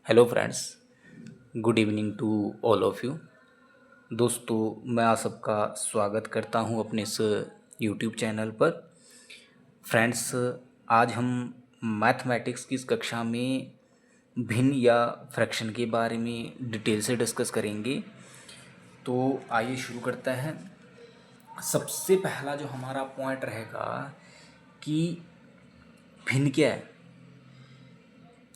Hello friends, good evening to all of you. दोस्तों, मैं आप सबका स्वागत करता हूं अपने इस यूट्यूब चैनल पर। फ्रेंड्स, आज हम मैथमेटिक्स की इस कक्षा में भिन्न या फ्रैक्शन के बारे में डिटेल से डिस्कस करेंगे। तो आइए शुरू करते हैं। सबसे पहला जो हमारा पॉइंट रहेगा कि भिन्न क्या है।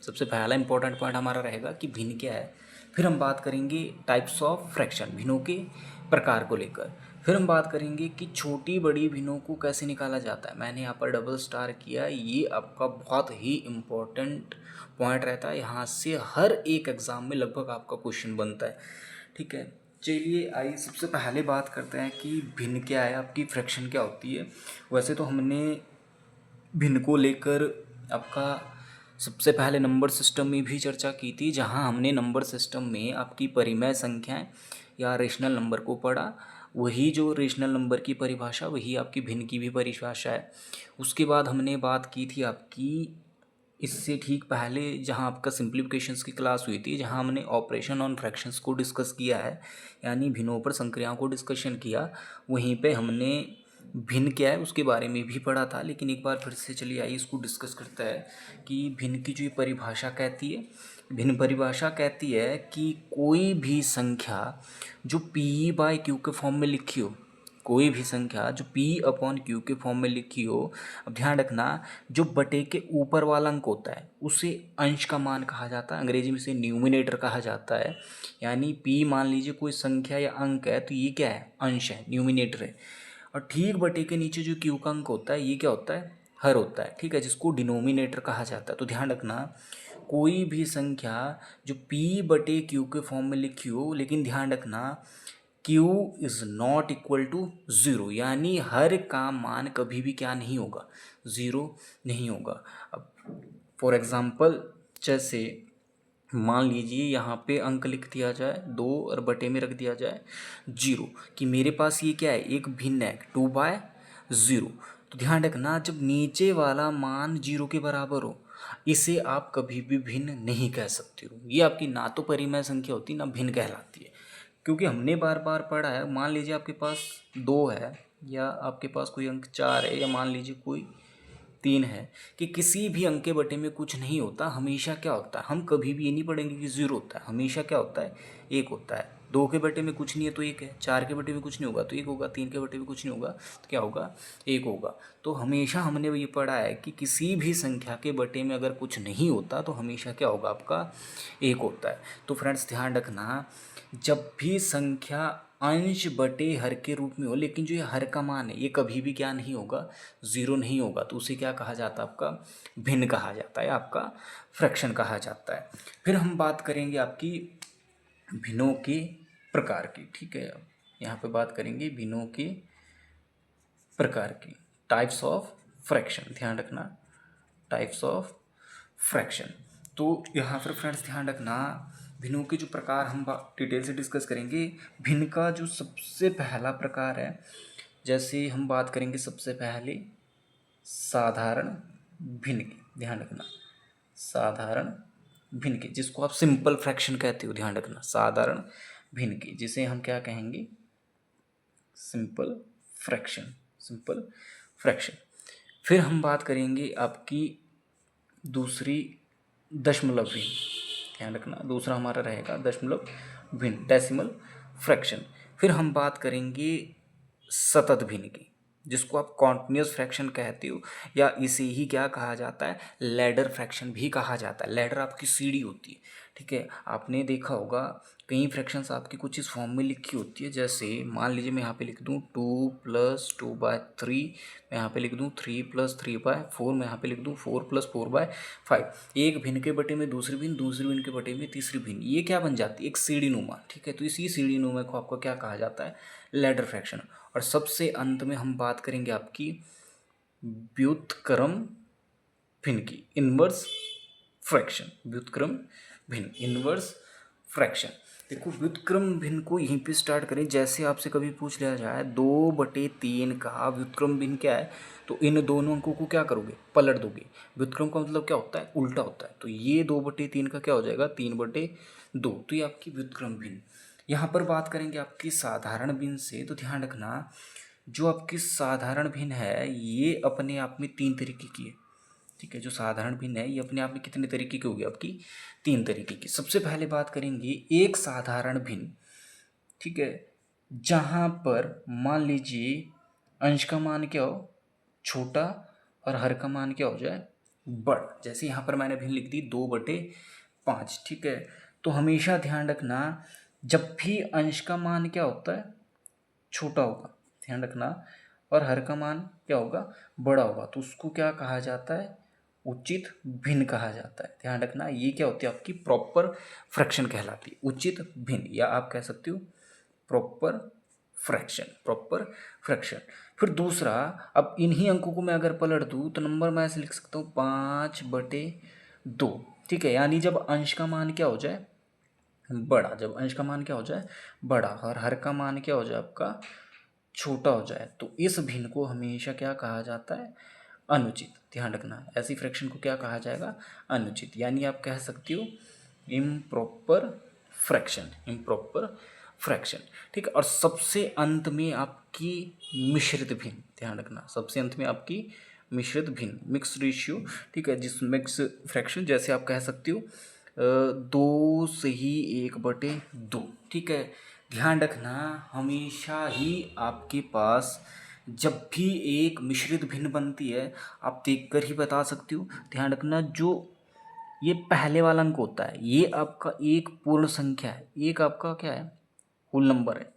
सबसे पहला इंपॉर्टेंट पॉइंट हमारा रहेगा कि भिन्न क्या है। फिर हम बात करेंगे टाइप्स ऑफ फ्रैक्शन, भिन्नों के प्रकार को लेकर। फिर हम बात करेंगे कि छोटी बड़ी भिन्नों को कैसे निकाला जाता है। मैंने यहाँ पर डबल स्टार किया, ये आपका बहुत ही इम्पोर्टेंट पॉइंट रहता है। यहाँ से हर एक एग्ज़ाम में लगभग आपका क्वेश्चन बनता है। ठीक है, चलिए आइए सबसे पहले बात करते हैं कि भिन्न क्या है, आपकी फ्रैक्शन क्या होती है। वैसे तो हमने भिन्न को लेकर आपका सबसे पहले नंबर सिस्टम में भी चर्चा की थी, जहां हमने नंबर सिस्टम में आपकी परिमेय संख्याएं या रेशनल नंबर को पढ़ा। वही जो रेशनल नंबर की परिभाषा, वही आपकी भिन्न की भी परिभाषा है। उसके बाद हमने बात की थी आपकी इससे ठीक पहले, जहां आपका सिंप्लीफिकेशंस की क्लास हुई थी, जहां हमने ऑपरेशन ऑन फ्रैक्शंस को डिस्कस किया है, यानी भिन्नों पर संक्रियाओं को डिस्कशन किया। वहीं पे हमने भिन्न क्या है उसके बारे में भी पढ़ा था। लेकिन एक बार फिर से चलिए आइए इसको डिस्कस करता है कि भिन्न की जो ये परिभाषा कहती है। भिन्न परिभाषा कहती है कि कोई भी संख्या जो पी बाय क्यू के फॉर्म में लिखी हो, कोई भी संख्या जो p अपॉन क्यू के फॉर्म में लिखी हो। अब ध्यान रखना, जो बटे के ऊपर वाला अंक होता है उसे अंश का मान कहा जाता है, अंग्रेजी में इसे न्यूमिनेटर कहा जाता है। यानी p मान लीजिए कोई संख्या या अंक है, तो ये क्या है, अंश है, न्यूमिनेटर है। और ठीक बटे के नीचे जो क्यू का अंक होता है, ये क्या होता है, हर होता है। ठीक है, जिसको डिनोमिनेटर कहा जाता है। तो ध्यान रखना, कोई भी संख्या जो p बटे क्यू के फॉर्म में लिखी हो, लेकिन ध्यान रखना q is not equal to zero, यानी हर का मान कभी भी क्या नहीं होगा, ज़ीरो नहीं होगा। अब फॉर एग्ज़ाम्पल, जैसे मान लीजिए यहाँ पे अंक लिख दिया जाए 2 और बटे में रख दिया जाए 0, कि मेरे पास ये क्या है, एक भिन्न है 2/0। तो ध्यान रखना, जब नीचे वाला मान 0 के बराबर हो, इसे आप कभी भी भिन्न नहीं कह सकते हो। ये आपकी ना तो परिमेय संख्या होती, ना भिन्न कहलाती है। क्योंकि हमने बार बार पढ़ा है, मान लीजिए आपके पास 2 है, या आपके पास कोई अंक 4 है, या मान लीजिए कोई 3 है, कि किसी भी अंक के बटे में कुछ नहीं होता, हमेशा क्या होता है, हम कभी भी ये नहीं पढ़ेंगे कि 0 होता है, हमेशा क्या होता है, 1 होता है। 2 के बटे में कुछ नहीं है तो 1 है, 4 के बटे में कुछ नहीं होगा तो 1 होगा, 3 के बटे में कुछ नहीं होगा तो क्या होगा, 1 होगा। तो हमेशा हमने ये पढ़ा है कि किसी भी संख्या के बटे में अगर कुछ नहीं होता तो हमेशा क्या होगा, आपका 1 होता है। तो फ्रेंड्स ध्यान रखना, जब भी संख्या अंश बटे हर के रूप में हो, लेकिन जो ये हर का मान है ये कभी भी क्या नहीं होगा, ज़ीरो नहीं होगा, तो उसे क्या कहा जाता है, आपका भिन्न कहा जाता है, आपका फ्रैक्शन कहा जाता है। फिर हम बात करेंगे आपकी भिन्नों के प्रकार की। ठीक है, यहाँ पे बात करेंगे भिन्नों के प्रकार की, टाइप्स ऑफ फ्रैक्शन। ध्यान रखना, टाइप्स ऑफ फ्रैक्शन। तो यहाँ पर फ्रेंड्स ध्यान रखना, भिन्नों के जो प्रकार हम डिटेल से डिस्कस करेंगे। भिन्न का जो सबसे पहला प्रकार है, जैसे हम बात करेंगे सबसे पहले साधारण भिन्न की। ध्यान रखना, साधारण भिन्न की, जिसको आप सिंपल फ्रैक्शन कहते हो। ध्यान रखना, साधारण भिन्न की, जिसे हम क्या कहेंगे, सिंपल फ्रैक्शन, सिंपल फ्रैक्शन। फिर हम बात करेंगे आपकी दूसरी दशमलव भिन्न। ध्यान रखना, दूसरा हमारा रहेगा दशमलव भिन्न, डेसिमल फ्रैक्शन। फिर हम बात करेंगे सतत भिन्न की, जिसको आप कॉन्टिन्यूस फ्रैक्शन कहते हो, या इसे ही क्या कहा जाता है, लैडर फ्रैक्शन भी कहा जाता है। लैडर आपकी सीढ़ी होती है। ठीक है, आपने देखा होगा कई फ्रैक्शंस आपकी कुछ इस फॉर्म में लिखी होती है। जैसे मान लीजिए मैं यहाँ पे लिख दूँ 2 + 2/3, मैं यहाँ पे लिख दूँ 3 + 3/4, मैं यहाँ पे लिख दूँ 4 + 4/5। एक भिन्न के बटे में दूसरी भिन्न, दूसरी भिन्न के बटे में तीसरी भिन्न, ये क्या बन जाती है, एक सीढ़ी नुमा। ठीक है, तो इसी सीढ़ी नुमा को आपको क्या कहा जाता है, लैडर फ्रैक्शन। और सबसे अंत में हम बात करेंगे आपकी व्युत्क्रम भिन्न की, इनवर्स फ्रैक्शन, व्युत्क्रम भिन्न, इनवर्स फ्रैक्शन। देखो व्युत्क्रम भिन्न को यहीं पे स्टार्ट करें। जैसे आपसे कभी पूछ लिया जाए 2/3 का व्युत्क्रम भिन्न क्या है, तो इन दोनों अंकों को क्या करोगे, पलट दोगे। व्युत्क्रम का मतलब क्या होता है, उल्टा होता है। तो ये 2/3 का क्या हो जाएगा, 3/2। तो ये आपकी व्युत्क्रम भिन्न। यहाँ पर बात करेंगे आपकी साधारण भिन्न से, तो ध्यान रखना जो आपकी साधारण भिन्न है ये अपने आप में 3 तरीके की है। ठीक है, जो साधारण भिन्न है ये अपने आप में कितने तरीके की होगी, आपकी 3 तरीके की। सबसे पहले बात करेंगे एक साधारण भिन्न। ठीक है, जहाँ पर मान लीजिए अंश का मान क्या हो, छोटा, और हर का मान क्या हो जाए, बड़ा। जैसे यहाँ पर मैंने भिन्न लिख दी 2/5। ठीक है, तो हमेशा ध्यान रखना जब भी अंश का मान क्या होता है, छोटा होगा, ध्यान रखना, और हर का मान क्या होगा, बड़ा होगा, तो उसको क्या कहा जाता है, उचित भिन्न कहा जाता है। ध्यान रखना ये क्या होती है, आपकी प्रॉपर फ्रैक्शन कहलाती है, उचित भिन्न, या आप कह सकते हो प्रॉपर फ्रैक्शन, प्रॉपर फ्रैक्शन। फिर दूसरा, अब इन्हीं अंकों को मैं अगर पलट दूँ तो नंबर मैं ऐसे लिख सकता हूँ 5/2। ठीक है, यानी जब अंश का मान क्या हो जाए, बड़ा, जब अंश का मान क्या हो जाए, बड़ा, और हर का मान क्या हो जाए, आपका छोटा हो जाए, तो इस भिन्न को हमेशा क्या कहा जाता है, अनुचित। ध्यान रखना ऐसी फ्रैक्शन को क्या कहा जाएगा, अनुचित, यानी आप कह सकते हो इम्प्रॉपर फ्रैक्शन, इम्प्रॉपर फ्रैक्शन। ठीक है, और सबसे अंत में आपकी मिश्रित भिन्न। ध्यान रखना सबसे अंत में आपकी मिश्रित भिन्न, मिक्स रेशियो। ठीक है, जिस मिक्स फ्रैक्शन, जैसे आप कह सकते हो 2/1/2। ठीक है, ध्यान रखना हमेशा ही आपके पास जब भी एक मिश्रित भिन्न बनती है, आप देखकर ही बता सकते हो। ध्यान रखना जो ये पहले वाला अंक होता है ये आपका एक पूर्ण संख्या है, एक आपका क्या है, होल नंबर है।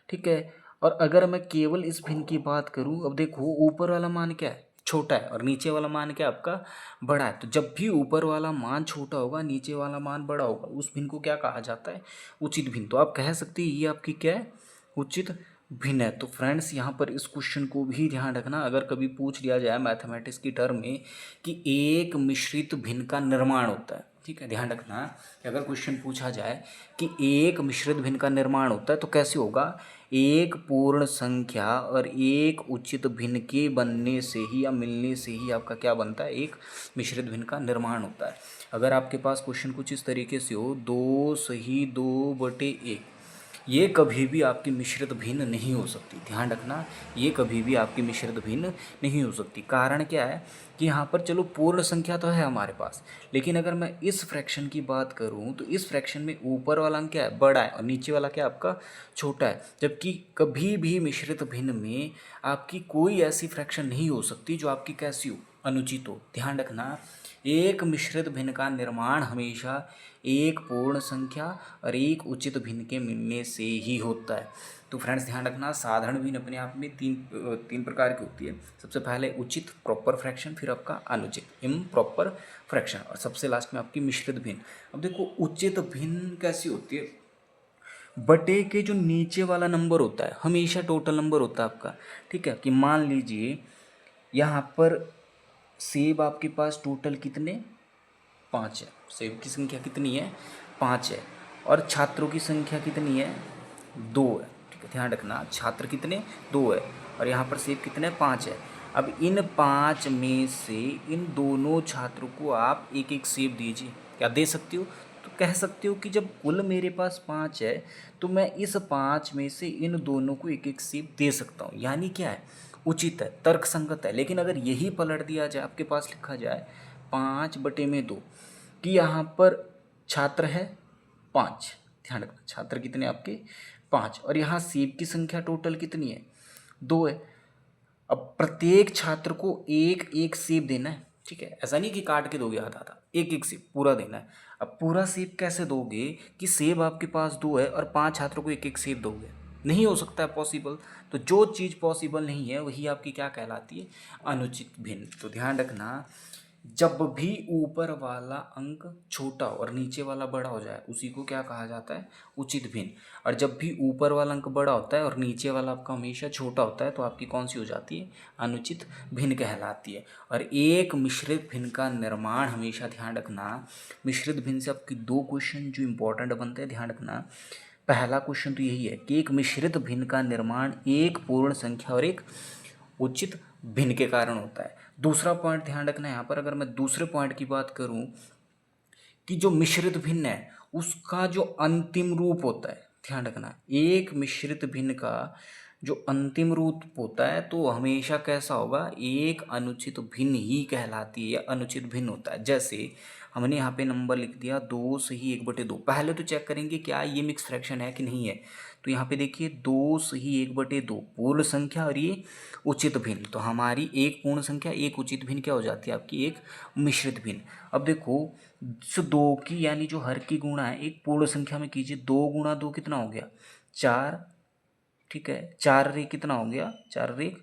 ठीक है, और अगर मैं केवल इस भिन्न की बात करूं, अब देखो ऊपर वाला मान क्या है, छोटा है, और नीचे वाला मान क्या है, आपका बड़ा है। तो जब भी ऊपर वाला मान छोटा होगा, नीचे वाला मान बड़ा होगा, उस भिन्न को क्या कहा जाता है, उचित भिन्न। तो आप कह सकते हैं ये आपकी क्या है, उचित भिन्न है। तो फ्रेंड्स यहाँ पर इस क्वेश्चन को भी ध्यान रखना, अगर कभी पूछ लिया जाए मैथमेटिक्स की टर्म में कि एक मिश्रित भिन्न का निर्माण होता है। ठीक है, ध्यान रखना कि अगर क्वेश्चन पूछा जाए कि एक मिश्रित भिन्न का निर्माण होता है तो कैसे होगा, एक पूर्ण संख्या और एक उचित भिन्न के बनने से ही या मिलने से ही आपका क्या बनता है, एक मिश्रित भिन्न का निर्माण होता है। अगर आपके पास क्वेश्चन कुछ इस तरीके से हो 2/1, ये कभी भी आपकी मिश्रित भिन्न नहीं हो सकती। ध्यान रखना ये कभी भी आपकी मिश्रित भिन्न नहीं हो सकती। कारण क्या है कि यहाँ पर चलो पूर्ण संख्या तो है हमारे पास, लेकिन अगर मैं इस फ्रैक्शन की बात करूँ तो इस फ्रैक्शन में ऊपर वाला अंक क्या है, बड़ा है, और नीचे वाला क्या आपका छोटा है। जबकि कभी भी मिश्रित भिन्न में आपकी कोई ऐसी फ्रैक्शन नहीं हो सकती जो आपकी कैसी हो, अनुचित हो। ध्यान रखना एक मिश्रित भिन्न का निर्माण हमेशा एक पूर्ण संख्या और एक उचित भिन्न के मिलने से ही होता है। तो फ्रेंड्स ध्यान रखना साधारण भिन्न अपने आप में तीन प्रकार की होती है। सबसे पहले उचित प्रॉपर फ्रैक्शन, फिर आपका अनुचित इम्प्रॉपर फ्रैक्शन, और सबसे लास्ट में आपकी मिश्रित भिन्न। अब देखो उचित भिन्न कैसी होती है, बटे के जो नीचे वाला नंबर होता है हमेशा टोटल नंबर होता है आपका। ठीक है, कि मान लीजिए यहाँ पर सेब आपके पास टोटल कितने, 5 है। सेब की संख्या कितनी है, 5 है, और छात्रों की संख्या कितनी है, 2 है। ठीक है, ध्यान रखना छात्र कितने, 2 है, और यहाँ पर सेब कितने, 5 है। अब इन 5 में से इन दोनों छात्रों को आप एक एक सेब दीजिए, क्या दे सकते हो, तो कह सकते हो कि जब कुल मेरे पास 5 है तो मैं इस 5 में से इन दोनों को एक एक सेब दे सकता हूँ। यानी क्या है, उचित है, तर्कसंगत है। लेकिन अगर यही पलट दिया जाए, आपके पास लिखा जाए 5/2 कि यहाँ पर छात्र है 5, ध्यान रखना छात्र कितने आपके 5, और यहाँ सेब की संख्या टोटल कितनी है, 2 है। अब प्रत्येक छात्र को एक एक सेब देना है। ठीक है, ऐसा नहीं कि काट के दोगे आधा आधा, एक एक सेब पूरा देना है। अब पूरा सेब कैसे दोगे कि सेब आपके पास 2 है और 5 छात्रों को एक एक सेब दोगे, नहीं हो सकता है पॉसिबल। तो जो चीज़ पॉसिबल नहीं है वही आपकी क्या कहलाती है, अनुचित भिन्न। तो ध्यान रखना जब भी ऊपर वाला अंक छोटा और नीचे वाला बड़ा हो जाए उसी को क्या कहा जाता है, उचित भिन्न। और जब भी ऊपर वाला अंक बड़ा होता है और नीचे वाला आपका हमेशा छोटा होता है तो आपकी कौन सी हो जाती है, अनुचित भिन्न कहलाती है। और एक मिश्रित भिन्न का निर्माण हमेशा ध्यान रखना, मिश्रित भिन्न से आपकी दो क्वेश्चन जो इंपॉर्टेंट बनते हैं ध्यान रखना। पहला क्वेश्चन तो यही है कि एक मिश्रित भिन्न का निर्माण एक पूर्ण संख्या और एक उचित भिन्न के कारण होता है। दूसरा पॉइंट ध्यान रखना यहाँ पर, अगर मैं दूसरे पॉइंट की बात करूँ कि जो मिश्रित भिन्न है उसका जो अंतिम रूप होता है, ध्यान रखना एक मिश्रित भिन्न का जो अंतिम रूप होता है तो हमेशा कैसा होगा, एक अनुचित भिन्न ही कहलाती है या अनुचित भिन्न होता है। जैसे हमने यहाँ पे नंबर लिख दिया 2 सही 1/2। पहले तो चेक करेंगे क्या ये मिक्स फ्रैक्शन है कि नहीं है। तो यहाँ पे देखिए 2 सही 1/2 पूर्ण संख्या और ये उचित भिन्न, तो हमारी एक पूर्ण संख्या एक उचित भिन्न क्या हो जाती है, आपकी एक मिश्रित भिन्न। अब देखो जो दो की यानी जो हर की गुणा है एक पूर्ण संख्या में कीजिए, 2 गुणा 2 कितना हो गया, 4। ठीक है, 4 रे कितना हो गया, 4 रे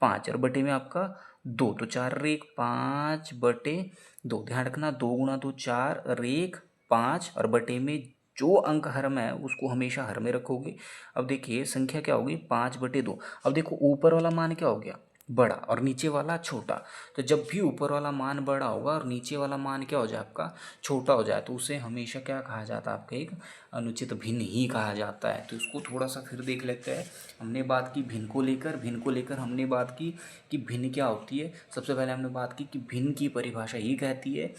5 और बटे में आपका 2, तो 4 रे 5/2। ध्यान रखना 2 गुणा 2 4 रेख 5 और बटे में जो अंक हर में है उसको हमेशा हर में रखोगे। अब देखिए संख्या क्या होगी, 5/2। अब देखो ऊपर वाला मान क्या हो गया, बड़ा और नीचे वाला छोटा। तो जब भी ऊपर वाला मान बड़ा होगा और नीचे वाला मान क्या हो जाए आपका छोटा हो जाए तो उसे हमेशा क्या कहा जाता है, आपका एक अनुचित भिन्न ही कहा जाता है। तो इसको थोड़ा सा फिर देख लेते हैं। हमने बात की भिन्न को लेकर हमने बात की कि भिन्न क्या होती है। सबसे पहले हमने बात की कि भिन्न की परिभाषा ही कहती है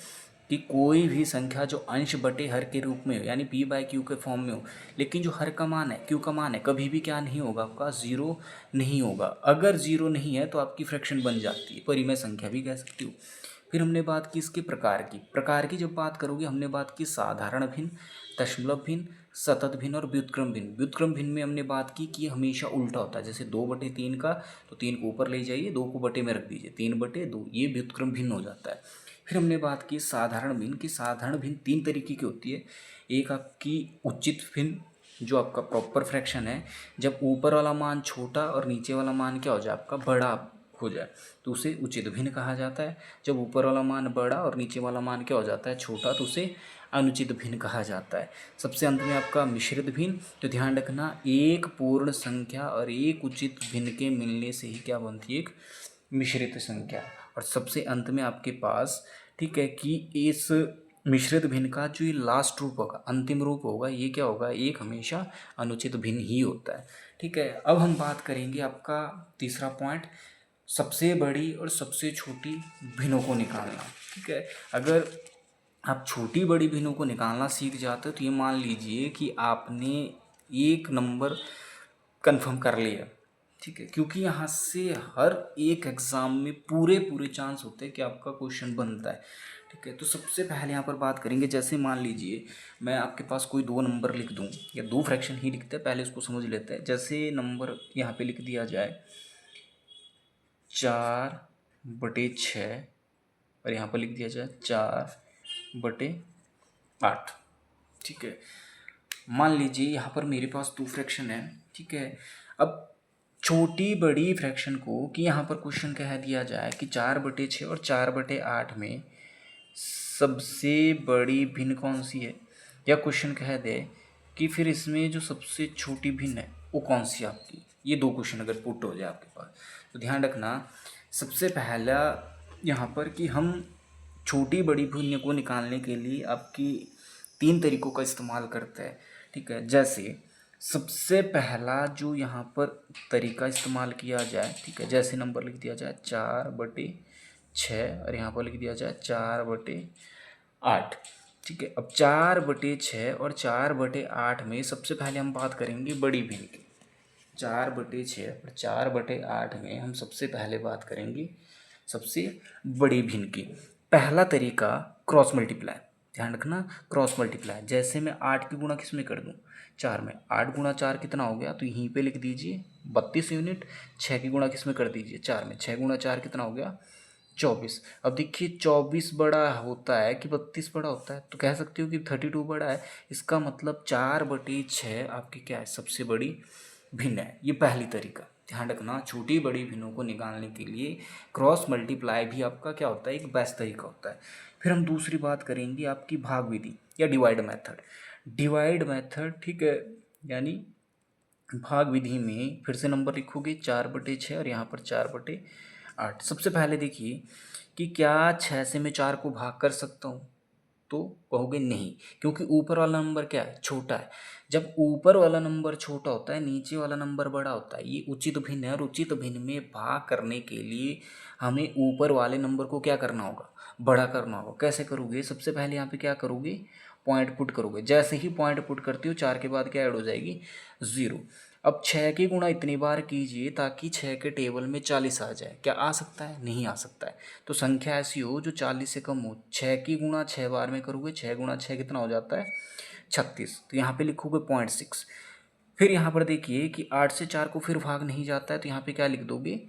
कि कोई भी संख्या जो अंश बटे हर के रूप में हो यानी p/q के फॉर्म में हो, लेकिन जो हर का मान है q का मान है कभी भी क्या नहीं होगा, आपका जीरो नहीं होगा। अगर जीरो नहीं है तो आपकी फ्रैक्शन बन जाती है, परिमेय संख्या भी कह सकती हूँ। फिर हमने बात की इसके प्रकार की जब बात करोगे हमने बात की साधारण भिन्न, दशमलव भिन्न, सतत भिन्न और व्युत्क्रम भिन्न। व्युत्क्रम भिन्न में हमने बात की कि ये हमेशा उल्टा होता है, जैसे 2/3 का तो 3 को ऊपर ले जाइए, 2 को बटे में रख दीजिए, 3/2 ये व्युत्क्रम भिन्न हो जाता है। फिर हमने बात की साधारण भिन्न की साधारण भिन्न 3 तरीके की होती है। एक आपकी उचित भिन्न जो आपका प्रॉपर फ्रैक्शन है, जब ऊपर वाला मान छोटा और नीचे वाला मान क्या हो जाए आपका बड़ा हो जाए तो उसे उचित भिन्न कहा जाता है। जब ऊपर वाला मान बड़ा और नीचे वाला मान क्या हो जाता है छोटा तो उसे अनुचित भिन्न कहा जाता है। सबसे अंत में आपका मिश्रित भिन्न, तो ध्यान रखना एक पूर्ण संख्या और एक उचित भिन्न के मिलने से ही क्या बनती है, एक मिश्रित संख्या। और सबसे अंत में आपके पास ठीक है कि इस मिश्रित भिन्न का जो ये लास्ट रूप होगा, अंतिम रूप होगा, ये क्या होगा, एक हमेशा अनुचित भिन्न ही होता है। ठीक है, अब हम बात करेंगे आपका तीसरा पॉइंट, सबसे बड़ी और सबसे छोटी भिन्नों को निकालना। ठीक है, अगर आप छोटी बड़ी भिन्नों को निकालना सीख जाते हो तो ये मान लीजिए कि आपने एक नंबर कंफर्म कर लिया। ठीक है, क्योंकि यहाँ से हर एक एग्ज़ाम में पूरे चांस होते हैं कि आपका क्वेश्चन बनता है। ठीक है, तो सबसे पहले यहाँ पर बात करेंगे, जैसे मान लीजिए मैं आपके पास कोई 2 नंबर लिख दूँ या 2 फ्रैक्शन ही लिखते हैं, पहले उसको समझ लेते हैं। जैसे नंबर यहाँ पे लिख दिया जाए 4/6 और यहाँ पर लिख दिया जाए 4/8। ठीक है, मान लीजिए यहाँ पर मेरे पास 2 फ्रैक्शन है। ठीक है, अब छोटी बड़ी फ्रैक्शन को कि यहाँ पर क्वेश्चन कह दिया जाए कि 4/6 और 4/8 में सबसे बड़ी भिन्न कौन सी है, या क्वेश्चन कह दे कि फिर इसमें जो सबसे छोटी भिन्न है वो कौन सी है आपकी। ये 2 क्वेश्चन अगर पुट हो जाए आपके पास तो ध्यान रखना सबसे पहला यहाँ पर कि हम छोटी बड़ी भिन्न को निकालने के लिए आपकी 3 तरीकों का इस्तेमाल करते हैं। ठीक है, जैसे सबसे पहला जो यहाँ पर तरीका इस्तेमाल किया जाए, ठीक है, जैसे नंबर लिख दिया जाए 4/6 और यहाँ पर लिख दिया जाए 4/8। ठीक है, अब 4/6 और 4/8 में सबसे पहले हम बात करेंगे बड़ी भिन्न की। 4/6 और 4/8 में हम सबसे पहले बात करेंगे सबसे बड़ी भिन्न की। पहला तरीका क्रॉस मल्टीप्लाई, ध्यान रखना क्रॉस मल्टीप्लाई। जैसे मैं 8 की गुणा किस में कर दूँ, 4 में, 8 गुणा 4 कितना हो गया, तो यहीं पे लिख दीजिए 32 यूनिट। 6 की गुणा किस में कर दीजिए, 4 में, 6 गुणा 4 कितना हो गया, 24। अब देखिए 24 बड़ा होता है कि 32 बड़ा होता है, तो कह सकते हो कि 32 बड़ा है। इसका मतलब 4/6 आपकी क्या है, सबसे बड़ी भिन्न है। ये पहली तरीका। ध्यान रखना, छोटी बड़ी भिन्नों को निकालने के लिए क्रॉस मल्टीप्लाई भी आपका क्या होता है, एक बेस्ट तरीका होता है। फिर हम दूसरी बात करेंगे आपकी भाग विधि या डिवाइड मेथड। डिवाइड मेथड, ठीक है, यानी भाग विधि में फिर से नंबर लिखोगे 4/6 और यहाँ पर 4/8। सबसे पहले देखिए कि क्या 6 से मैं 4 को भाग कर सकता हूँ, तो कहोगे नहीं, क्योंकि ऊपर वाला नंबर क्या है, छोटा है। जब ऊपर वाला नंबर छोटा होता है, नीचे वाला नंबर बड़ा होता है। ये उचित भिन्न है, और उचित भिन्न में भाग करने के लिए हमें ऊपर वाले नंबर को क्या करना होगा, बड़ा करना होगा। कैसे करोगे, सबसे पहले यहाँ पे क्या करोगे, पॉइंट पुट करोगे। जैसे ही पॉइंट पुट करते हो 4 के बाद क्या ऐड हो जाएगी, 0। अब 6 की गुणा इतनी बार कीजिए ताकि 6 के टेबल में 40 आ जाए। क्या आ सकता है, नहीं आ सकता है। तो संख्या ऐसी हो जो 40 से कम हो। 6 की गुणा 6 बार में करोगे, 6 गुणा 6 कितना हो जाता है, 36। तो यहाँ पे लिखोगे 0.6। फिर यहाँ पर देखिए कि 8 से 4 को फिर भाग नहीं जाता है, तो यहाँ पे क्या लिख दोगे,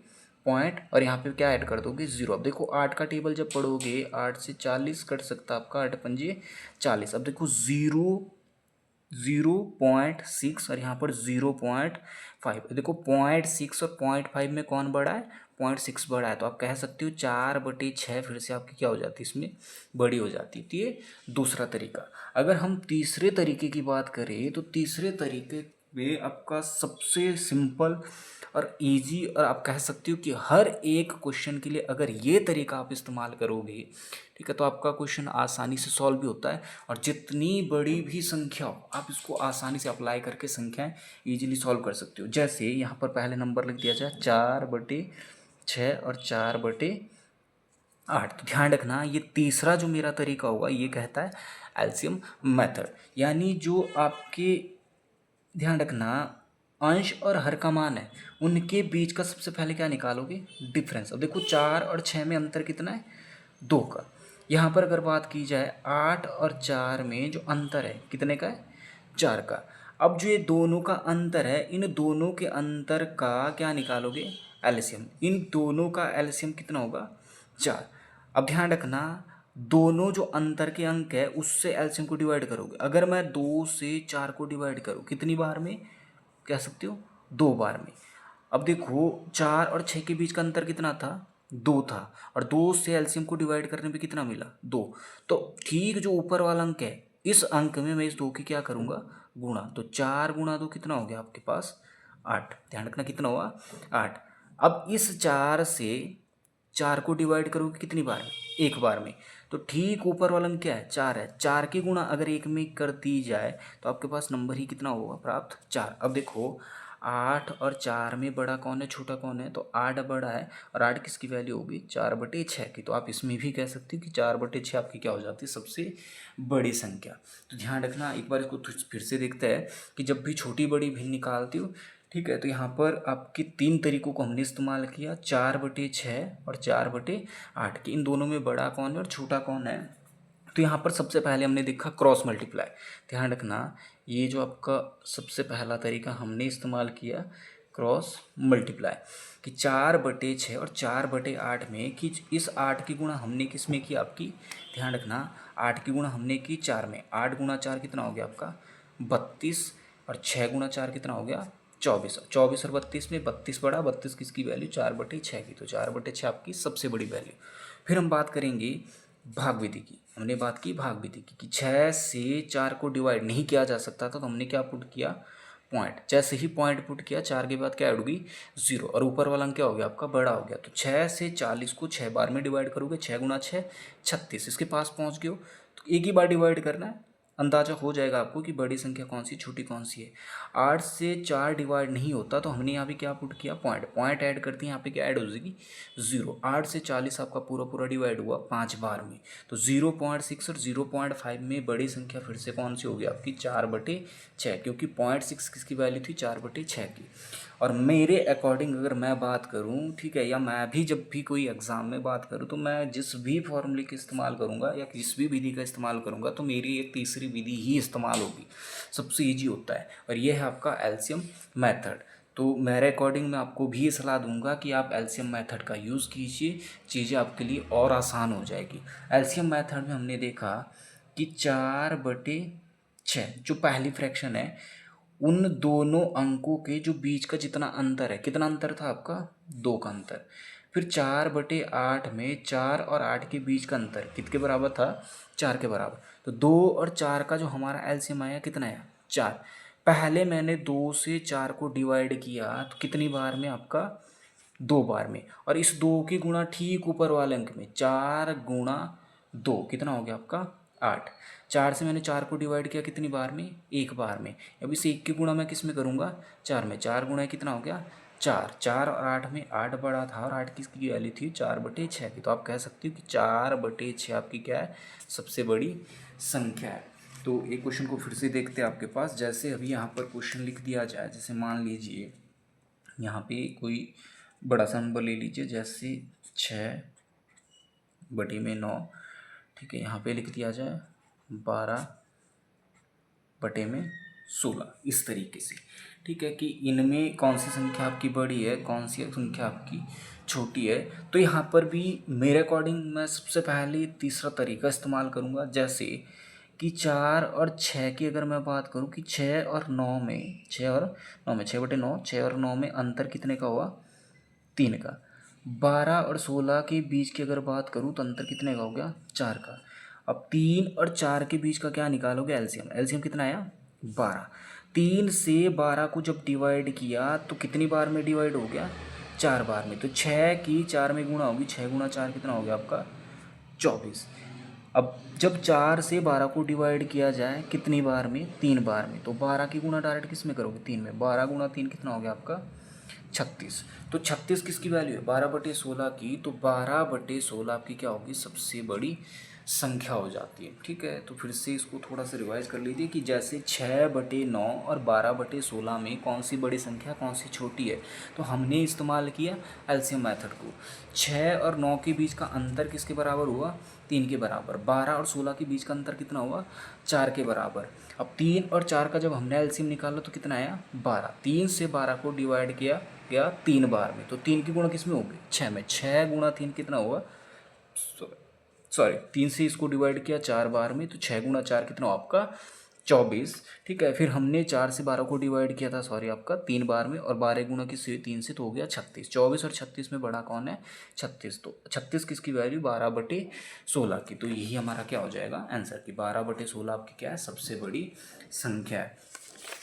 पॉइंट, और यहाँ पे क्या ऐड कर दोगे, 0। अब देखो 8 का टेबल जब पढ़ोगे, 8 से 40 कट सकता है आपका, 8 पंजे 40। अब देखो 0.6 और यहाँ पर 0.5। देखो 0.6 और 0.5 में कौन बड़ा है, 0.6 बड़ा है। तो आप कह सकते हो 4/6 फिर से आपकी क्या हो जाती है, इसमें बड़ी हो जाती है। तो ये दूसरा तरीका। अगर हम तीसरे तरीके की बात करें, तो तीसरे तरीके में आपका सबसे सिंपल और इजी, और आप कह सकते हो कि हर एक क्वेश्चन के लिए अगर ये तरीका आप इस्तेमाल करोगे, ठीक है, तो आपका क्वेश्चन आसानी से सॉल्व भी होता है। और जितनी बड़ी भी संख्या हो, आप इसको आसानी से अप्लाई करके संख्याएं इजीली सॉल्व कर सकते हो। जैसे यहाँ पर पहले नंबर लिख दिया जाए 4/6 और 4/8। तो ध्यान रखना, ये तीसरा जो मेरा तरीका होगा ये कहता है एलसीएम मेथड, यानी जो आपके, ध्यान रखना, अंश और हर का मान है, उनके बीच का सबसे पहले क्या निकालोगे, डिफरेंस। अब देखो 4 और 6 में अंतर कितना है, 2 का। यहाँ पर अगर बात की जाए 8 और 4 में जो अंतर है कितने का है, 4 का। अब जो ये दोनों का अंतर है, इन दोनों के अंतर का क्या निकालोगे, एलसीएम। इन दोनों का एलसीएम कितना होगा, 4। अब ध्यान रखना, दोनों जो अंतर के अंक है उससे एलसीएम को डिवाइड करोगे। अगर मैं 2 से 4 को डिवाइड करूँ कितनी बार में, कह सकते हो 2 बार में। अब देखो 4 और 6 के बीच का अंतर कितना था, 2 था, और 2 से एलसीएम को डिवाइड करने पे कितना मिला, 2। तो ठीक जो ऊपर वाला अंक है, इस अंक में मैं इस 2 की क्या करूँगा, गुणा। तो 4 गुणा 2 कितना हो गया आपके पास, 8। ध्यान रखना कितना हुआ, 8। अब इस 4 से 4 को डिवाइड करोगे कितनी बार में, एक बार में। तो ठीक ऊपर वाला अंक क्या है, 4 है। 4 की गुणा अगर एक में कर दी जाए तो आपके पास नंबर ही कितना होगा प्राप्त, 4। अब देखो 8 और 4 में बड़ा कौन है, छोटा कौन है, तो 8 बड़ा है, और 8 किसकी वैल्यू होगी, 4/6 की। तो आप इसमें भी कह सकते हो कि 4/6 आपकी क्या हो जाती है, सबसे बड़ी संख्या। तो ध्यान रखना, एक बार इसको फिर से देखते हैं कि जब भी छोटी बड़ी भिन्न निकालती हो, ठीक है, तो यहाँ पर आपके 3 तरीकों को हमने इस्तेमाल किया, 4/6 और 4/8 की। इन दोनों में बड़ा कौन है और छोटा कौन है। तो यहाँ पर सबसे पहले हमने देखा क्रॉस मल्टीप्लाई। ध्यान रखना, ये जो आपका सबसे पहला तरीका हमने इस्तेमाल किया, क्रॉस मल्टीप्लाई, कि 4/6 और 4/8 में कि इस 8 की गुणा हमने किस में की आपकी, ध्यान रखना, 8 की गुणा हमने की 4 में। 8 गुणा 4 कितना हो गया आपका, 32, और 6 गुणा 4 कितना हो गया, 24। 24 और 32 में 32 बड़ा, 32 किसकी वैल्यू, 4/6 की। तो 4/6 आपकी सबसे बड़ी वैल्यू। फिर हम बात करेंगे भाग विधि की। हमने बात की भाग विधि की कि 6 से 4 को डिवाइड नहीं किया जा सकता था, तो हमने क्या पुट किया, पॉइंट। जैसे ही पॉइंट पुट किया 4 के बाद क्या ऐड होगी, 0, और ऊपर वाला अंक क्या हो गया आपका, बड़ा हो गया। तो 6 से 40 को 6 बार में डिवाइड करोगे, 6 गुणा 6 36। इसके पास पहुंच गए हो, तो एक ही बार डिवाइड करना है, अंदाजा हो जाएगा आपको कि बड़ी संख्या कौन सी, छोटी कौन सी है। 8 से 4 डिवाइड नहीं होता, तो हमने यहाँ पे क्या पुट किया, पॉइंट। पॉइंट ऐड करते हैं, यहाँ पे क्या ऐड हो जाएगी, 0। 8 से 40 आपका पूरा पूरा डिवाइड हुआ 5 बार में। तो 0.6 और 0.5 में बड़ी संख्या फिर से कौन सी होगी आपकी, 4/6, क्योंकि 0.6 किसकी वैल्यू थी, 4/6 की। और मेरे अकॉर्डिंग अगर मैं बात करूं, ठीक है, या मैं भी जब भी कोई एग्ज़ाम में बात करूं, तो मैं जिस भी फॉर्मूले का इस्तेमाल करूंगा या किस भी विधि का इस्तेमाल करूंगा, तो मेरी एक तीसरी विधि ही इस्तेमाल होगी, सबसे ईजी होता है, और ये है आपका एलसीएम मेथड। तो मेरे अकॉर्डिंग मैं आपको भी ये सलाह दूंगा कि आप एलसीएम मेथड का यूज़ कीजिए, चीज़ें आपके लिए और आसान हो जाएगी। एलसीएम मेथड में हमने देखा कि 4/6 जो पहली फ्रैक्शन है, उन दोनों अंकों के जो बीच का जितना अंतर है, कितना अंतर था आपका, 2 का अंतर। फिर 4/8 में 4 और 8 के बीच का अंतर कितने बराबर था, 4 के बराबर। तो 2 और 4 का जो हमारा एलसीएम आया कितना आया, 4। पहले मैंने 2 से 4 को डिवाइड किया तो कितनी बार में आपका, 2 बार में। और इस 2 की गुणा ठीक ऊपर वाले अंक में, 4 गुणा 2 कितना हो गया आपका, 8। 4 से मैंने 4 को डिवाइड किया कितनी बार में, 1 बार में। अब इस 1 की गुणा मैं किस में करूँगा, 4 में। 4 गुणा कितना हो गया, 4। 4 और 8 में 8 बड़ा था और 8 किसकी वैल्यू थी, 4/6 की। तो आप कह सकते हो कि 4/6 आपकी क्या है, सबसे बड़ी संख्या है। तो एक क्वेश्चन को फिर से देखते हैं आपके पास। जैसे अभी यहाँ पर क्वेश्चन लिख दिया जाए, जैसे मान लीजिए यहाँ पे कोई बड़ा सा नंबर ले लीजिए, जैसे 6/9, ठीक है। यहाँ पे लिख दिया जाए 12/16, इस तरीके से, ठीक है। कि इनमें कौन सी संख्या आपकी बड़ी है, कौन सी संख्या आपकी छोटी है। तो यहाँ पर भी मेरे अकॉर्डिंग मैं सबसे पहले तीसरा तरीका इस्तेमाल करूँगा। जैसे कि 4 और 6 की अगर मैं बात करूँ कि 6 और 9 में, 6/9, 6 और 9 में अंतर कितने का हुआ, 3 का। 12 और 16 के बीच की अगर बात करूँ तो अंतर कितने का हो गया, 4 का। अब 3 और 4 के बीच का क्या निकालोगे, एलसीएम। एलसीएम कितना आया, 12। 3 से 12 को जब डिवाइड किया तो कितनी बार में डिवाइड हो गया, 4 बार में। तो 6 की 4 में गुणा होगी, 6 गुणा 4 कितना हो गया आपका, 24। अब जब 4 से 12 को डिवाइड किया जाए कितनी बार में, 3 बार में। तो 12 की गुणा डायरेक्ट किस में करोगे, 3 में। 12 गुणा 3 कितना हो गया आपका, 36। तो 36 किसकी वैल्यू है, 12/16 की। तो 12/16 आपकी क्या होगी, सबसे बड़ी संख्या हो जाती है, ठीक है। तो फिर से इसको थोड़ा सा रिवाइज कर लीजिए कि जैसे 6/9 और 12/16 में कौन सी बड़ी संख्या, कौन सी छोटी है। तो हमने इस्तेमाल किया एलसीएम मेथड को। 6 और 9 के बीच का अंतर किसके बराबर हुआ, 3 के बराबर। 12 और 16 के बीच का अंतर कितना हुआ, 4 के बराबर। अब 3 और 4 का जब हमने एलसीएम निकाला तो कितना आया, 12। 3 से 12 को डिवाइड किया गया 3 बार में। तो 3 की गुणा किस में होगी, 6 में। 6 गुणा 3 कितना हुआ, सॉरी 3 से इसको डिवाइड किया 4 बार में। तो 6 गुणा 4 कितना हुआ आपका, 24, ठीक है। फिर हमने 4 से 12 को डिवाइड किया था, सॉरी आपका 3 बार में। और 12 गुणा किससे, 3 से, तो हो गया 36। 24 और 36 में बड़ा कौन है, 36। तो 36 किसकी वैल्यू, 12/16 की। तो यही हमारा क्या हो जाएगा आंसर, कि 12/16 आपकी क्या है, सबसे बड़ी संख्या है।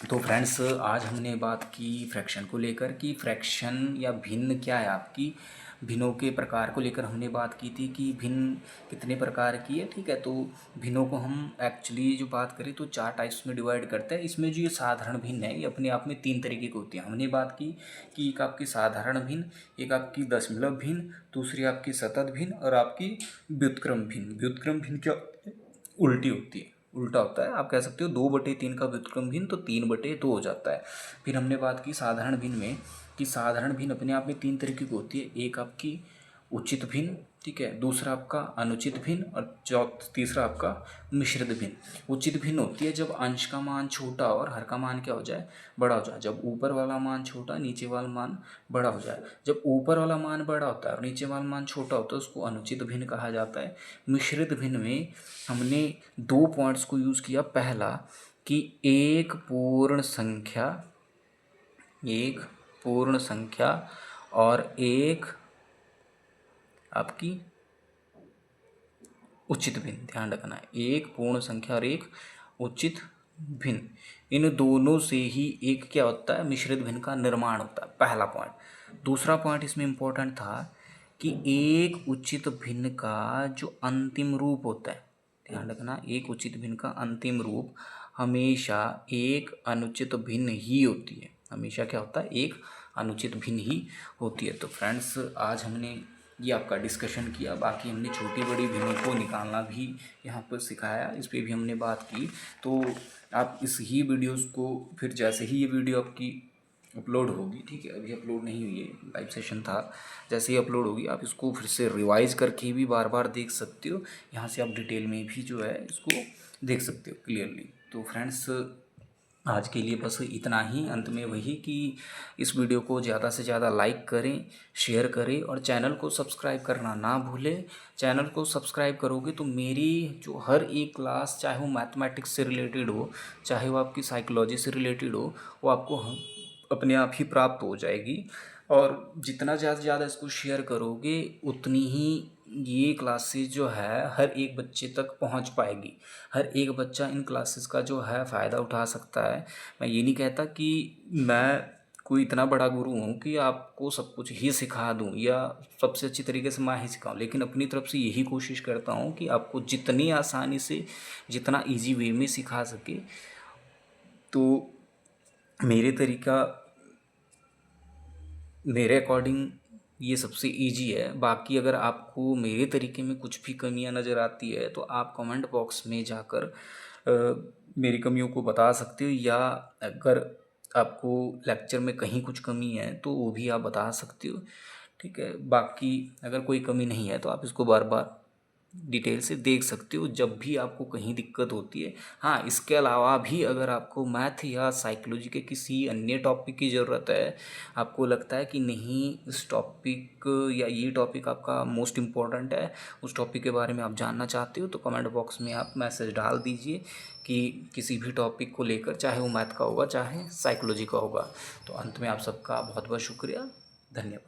तो फ्रेंड्स आज हमने बात की फ्रैक्शन को लेकर, कि फ्रैक्शन या भिन्न क्या है आपकी, भिन्नों के प्रकार को लेकर हमने बात की थी कि भिन्न कितने प्रकार की है, ठीक है। तो भिन्नों को हम एक्चुअली जो बात करें तो 4 टाइप्स में डिवाइड करते हैं। इसमें जो ये साधारण भिन्न है ये अपने आप में 3 तरीके की होती है। हमने बात की कि एक आपकी साधारण भिन्न, एक आपकी दशमलव भिन्न, दूसरी आपकी सतत भिन्न और आपकी व्युत्क्रम भिन्न। व्युत्क्रम भिन्न क्या उल्टी होती है, उल्टा होता है। आप कह सकते हो 2/3 का व्युत्क्रम भिन्न तो 3/2 हो जाता है। फिर हमने बात की साधारण भिन्न में, कि साधारण भिन्न अपने आप में 3 तरीके की होती है। एक आपकी उचित भिन्न, ठीक है, दूसरा आपका अनुचित भिन्न और तीसरा आपका मिश्रित भिन्न। उचित भिन्न होती है जब अंश का मान छोटा और हर का मान क्या हो जाए, बड़ा हो जाए। जब ऊपर वाला मान छोटा, नीचे वाला मान बड़ा हो जाए। जब ऊपर वाला मान बड़ा होता है और नीचे वाला मान छोटा होता है उसको अनुचित भिन्न कहा जाता है। मिश्रित भिन्न में हमने 2 पॉइंट्स को यूज़ किया। पहला कि एक पूर्ण संख्या और एक आपकी उचित भिन्न। ध्यान रखना है, एक पूर्ण संख्या और एक उचित भिन्न, इन दोनों से ही एक क्या होता है, मिश्रित भिन्न का निर्माण होता है। पहला पॉइंट। दूसरा पॉइंट इसमें इम्पोर्टेंट था कि एक उचित भिन्न का जो अंतिम रूप होता है, ध्यान रखना, एक उचित भिन्न का अंतिम रूप हमेशा एक अनुचित भिन्न ही होती है। हमेशा क्या होता है, एक अनुचित भिन्न ही होती है। तो फ्रेंड्स आज हमने ये आपका डिस्कशन किया। बाकी हमने छोटी बड़ी भिन्नों को निकालना भी यहाँ पर सिखाया, इस पर भी हमने बात की। तो आप इस ही वीडियोस को फिर जैसे ही ये वीडियो आपकी अपलोड होगी, ठीक है, अभी अपलोड नहीं हुई है, लाइव सेशन था, जैसे ही अपलोड होगी आप इसको फिर से रिवाइज करके भी बार बार देख सकते हो। यहाँ से आप डिटेल में भी जो है इसको देख सकते हो क्लियरली। तो फ्रेंड्स आज के लिए बस इतना ही। अंत में वही कि इस वीडियो को ज़्यादा से ज़्यादा लाइक करें, शेयर करें और चैनल को सब्सक्राइब करना ना भूलें। चैनल को सब्सक्राइब करोगे तो मेरी जो हर एक क्लास, चाहे वो मैथमेटिक्स से रिलेटेड हो, चाहे वो आपकी साइकोलॉजी से रिलेटेड हो, वो आपको अपने आप ही प्राप्त हो जाएगी। और जितना ज़्यादा से ज़्यादा इसको शेयर करोगे उतनी ही ये क्लासेस जो है हर एक बच्चे तक पहुंच पाएगी। हर एक बच्चा इन क्लासेस का जो है फ़ायदा उठा सकता है। मैं ये नहीं कहता कि मैं कोई इतना बड़ा गुरु हूँ कि आपको सब कुछ ही सिखा दूँ या सबसे अच्छी तरीके से मैं ही सिखाऊँ, लेकिन अपनी तरफ से यही कोशिश करता हूँ कि आपको जितनी आसानी से, जितना इजी वे में सिखा सके। तो मेरे तरीका, मेरे अकॉर्डिंग ये सबसे इजी है। बाकी अगर आपको मेरे तरीके में कुछ भी कमियां नज़र आती है तो आप कमेंट बॉक्स में जाकर मेरी कमियों को बता सकते हो, या अगर आपको लेक्चर में कहीं कुछ कमी है तो वो भी आप बता सकते हो। ठीक है, बाकी अगर कोई कमी नहीं है तो आप इसको बार बार डिटेल से देख सकते हो जब भी आपको कहीं दिक्कत होती है। हाँ, इसके अलावा भी अगर आपको मैथ या साइकोलॉजी के किसी अन्य टॉपिक की ज़रूरत है, आपको लगता है कि नहीं इस टॉपिक या ये टॉपिक आपका मोस्ट इम्पॉर्टेंट है, उस टॉपिक के बारे में आप जानना चाहते हो, तो कमेंट बॉक्स में आप मैसेज डाल दीजिए कि किसी भी टॉपिक को लेकर, चाहे वो मैथ का होगा चाहे साइकोलॉजी का होगा। तो अंत में आप सबका बहुत बहुत शुक्रिया, धन्यवाद।